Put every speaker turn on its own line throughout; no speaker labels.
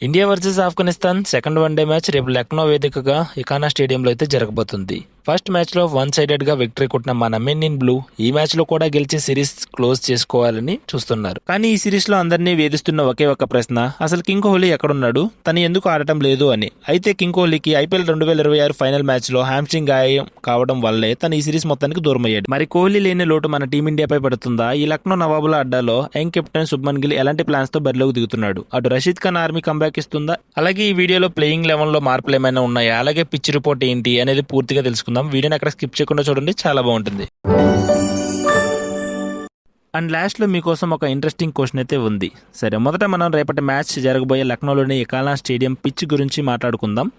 India versus Afghanistan second one day match రేపు లక్నో వేదికగా ఇకానా స్టేడియంలో అయితే జరగబోతుంది. ఫస్ట్ మ్యాచ్ లో వన్ సైడెడ్ గా విక్టరీ కొట్టిన మన మెన్ ఇన్ బ్లూ ఈ మ్యాచ్ లో కూడా గెలిచి సిరీస్ క్లోజ్ చేసుకోవాలని చూస్తున్నారు. కానీ ఈ సిరీస్ లో అందరినీ వేధిస్తున్న ఒకే ఒక ప్రశ్న, అసలు కింగ్ కోహ్లీ ఎక్కడున్నాడు, తను ఎందుకు ఆడటం లేదు అని. అయితే కింగ్ కోహ్లీకి ఐపీఎల్ 2026 ఫైనల్ మ్యాచ్ లో హ్యామ్స్ట్రింగ్ గాయం కావడం వల్లే తను ఈ సిరీస్ మొత్తానికి దూరం అయ్యాడు. మరి కోహ్లీ లేని లోటు మన టీమిండియాపై పడుతుందా? ఈ లక్నో నవాబుల అడ్డాలో యంగ్ కెప్టెన్ శుభ్మన్ గిల్ ఎలాంటి ప్లాన్స్ తో బరిలోకి దిగుతున్నాడు? అటు రషీద్ ఖాన్ ఆర్మీ కంబ్యాక్ ఇస్తుందా? అలాగే ఈ వీడియోలో ప్లేయింగ్ లెవెన్ లో మార్పులు ఏమైనా ఉన్నాయా, అలాగే పిచ్ రిపోర్ట్ ఏంటి అనేది పూర్తిగా తెలుసుకుందాం. వీడియోని అక్కడ స్కిప్ చేయకుండా చూడండి, చాలా బాగుంటుంది. అండ్ లాస్ట్లో మీకోసం ఒక ఇంట్రెస్టింగ్ క్వశ్చన్ అయితే ఉంది. సరే, మొదట మనం రేపటి మ్యాచ్ జరగబోయే లక్నోలోని ఇకానా స్టేడియం పిచ్ గురించి మాట్లాడుకుందాం.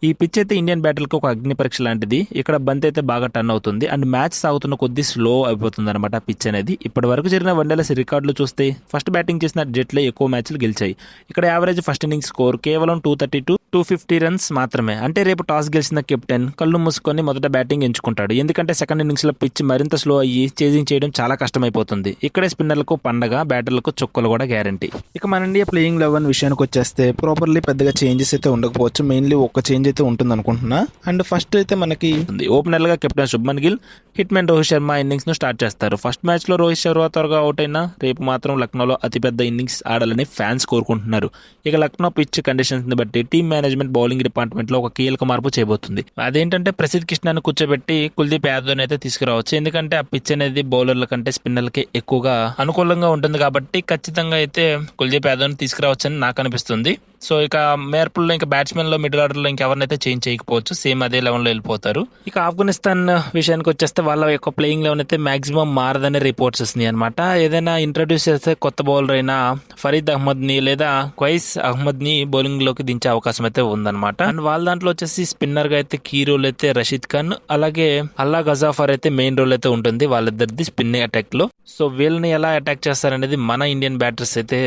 ఈ పిచ్ అయితే ఇండియన్ బ్యాటర్కి ఒక అగ్ని పరీక్ష లాంటిది. ఇక్కడ బంతి అయితే బాగా టర్న్ అవుతుంది అండ్ మ్యాచ్ సాగుతున్న కొద్ది స్లో అయిపోతుంది అనమాట పిచ్ అనేది. ఇప్పటి వరకు జరిగిన వన్డేల రికార్డులు చూస్తే ఫస్ట్ బ్యాటింగ్ చేసిన జట్లే ఎక్కువ మ్యాచ్లు గెలిచాయి. ఇక్కడ యావరేజ్ ఫస్ట్ ఇన్నింగ్స్ స్కోర్ కేవలం 250 రన్స్ మాత్రమే. అంటే రేపు టాస్ గెలిచిన కెప్టెన్ కళ్ళు మూసుకొని మొదట బ్యాటింగ్ ఎంచుకుంటాడు, ఎందుకంటే సెకండ్ ఇన్నింగ్స్ లో పిచ్ మరింత స్లో అయ్యి చేజింగ్ చేయడం చాలా కష్టమైపోతుంది. ఇక్కడే స్పిన్నర్లకు పండగ, బ్యాటర్లకు చుక్కలు కూడా గ్యారంటీ. ఇక మన ఇండియా ప్లేయింగ్ 11 విషయానికి వచ్చేస్తే ప్రాపర్లీ పెద్దగా చేంజెస్ అయితే ఉండకపోవచ్చు. మెయిన్లీ ఒక చేంజ్ అయితే ఉంటుంది అనుకుంటున్నా. అండ్ ఫస్ట్ అయితే మనకి ఓపెనర్ గా captain Shubman Gill, hit man Rohit Sharma innings ను స్టార్ట్ చేస్తారు. ఫస్ట్ మ్యాచ్ లో రోహిత్ శర్మ త్వరగా అవుట్ అయినా రేపు మాత్రం లక్నోలో అతిపెద్ద ఇన్నింగ్స్ ఆడాలని ఫ్యాన్స్ కోరుకుంటున్నారు. ఇక లక్నో పిచ్ కండిషన్స్ ని బట్టి టీమ్ మేనేజ్మెంట్ బౌలింగ్ డిపార్ట్మెంట్ లో ఒక కీలక మార్పు చేయబోతుంది. అదేంటంటే ప్రసిద్ధ్ కృష్ణను కూర్చోబెట్టి కుల్దీప్ యాదవ్ అయితే తీసుకురావచ్చు. ఎందుకంటే ఆ పిచ్ అనేది బౌలర్ల కంటే స్పిన్నర్లకి ఎక్కువగా అనుకూలంగా ఉంటుంది కాబట్టి ఖచ్చితంగా అయితే కుల్దీప్ యాదవ్ తీసుకురావచ్చు అని నాకు అనిపిస్తుంది. సో ఇక మేర్పుల్లో ఇంకా బ్యాట్స్మెన్ లో మిడిల్ ఆర్డర్ లో ఇంకెవరినైతే చేంజ్ చేయకపోవచ్చు, సేమ్ అదే లెవెల్ లో వెళ్ళిపోతారు. ఇక ఆఫ్ఘనిస్తాన్ విషయానికి వచ్చేస్తే వాళ్ళ యొక్క ప్లేయింగ్ లెవెన్ అయితే మాక్సిమం మారదనే రిపోర్ట్స్ వస్తున్నాయి అనమాట. ఏదైనా ఇంట్రడ్యూస్ చేస్తే కొత్త బౌలర్ అయినా ఫరీద్ అహ్మద్ ని లేదా క్వైస్ అహ్మద్ ని బౌలింగ్ లోకి దించే అవకాశం అయితే ఉందన్నమాట. అండ్ వాళ్ళ దాంట్లో వచ్చేసి స్పిన్నర్ గా అయితే కీ రోల్ అయితే రషీద్ ఖాన్, అలాగే అల్లా గజాఫర్ అయితే మెయిన్ రోల్ అయితే ఉంటుంది వాళ్ళిద్దరిది స్పిన్నింగ్ అటాక్ లో. సో వీళ్ళని ఎలా అటాక్ చేస్తారనేది మన ఇండియన్ బ్యాటర్స్ అయితే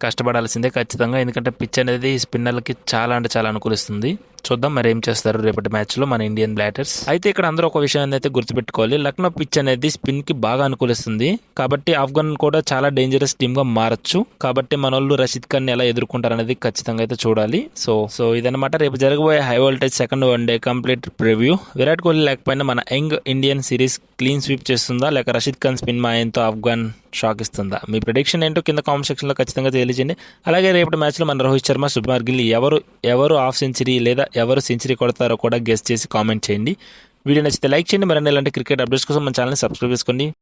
కష్టపడాల్సిందే ఖచ్చితంగా, ఎందుకంటే పిచ్ అనేది స్పిన్నర్లకి చాలా అంటే చాలా అనుకూలిస్తుంది. చూద్దాం మరి ఏం చేస్తారు రేపటి మ్యాచ్ లో మన ఇండియన్ బ్యాటర్స్. అయితే ఇక్కడ అందరూ ఒక విషయాన్ని అయితే గుర్తుపెట్టుకోవాలి, లక్నో పిచ్ అనేది స్పిన్ కి బాగా అనుకూలిస్తుంది కాబట్టి ఆఫ్ఘన్ కూడా చాలా డేంజరస్ టీమ్ గా మారచ్చు. కాబట్టి మన వాళ్ళు రషీద్ ఖాన్ ఎలా ఎదుర్కొంటారనేది ఖచ్చితంగా అయితే చూడాలి. సో ఇదన్నమాట రేపు జరగబోయే high voltage second one day complete preview. Virat Kohli లేకపోయినా మన young Indian series clean sweep చేస్తుందా, లేక రషీద్ ఖాన్ స్పిన్ మాయంతో ఆఫ్ఘన్ షాక్ ఇస్తుందా? మీ ప్రెడిక్షన్ ఏంటో కింద కామెంట్ సెక్షన్ లో ఖచ్చితంగా తెలియజేయండి. అలాగే రేపటి మ్యాచ్ లో మన రోహిత్ శర్మ, శుభ్మన్ గిల్ ఎవరు హాఫ్ సెంచరీ లేదా ఎవరు సెంచరీ కొడతారో కూడా గెస్ చేసి కామెంట్ చేయండి. వీడియో నచ్చితే లైక్ చేయండి. మరిన్ని ఇలాంటి క్రికెట్ అప్డేట్స్ కోసం మన ఛానల్ సబ్స్క్రైబ్ చేసుకోండి.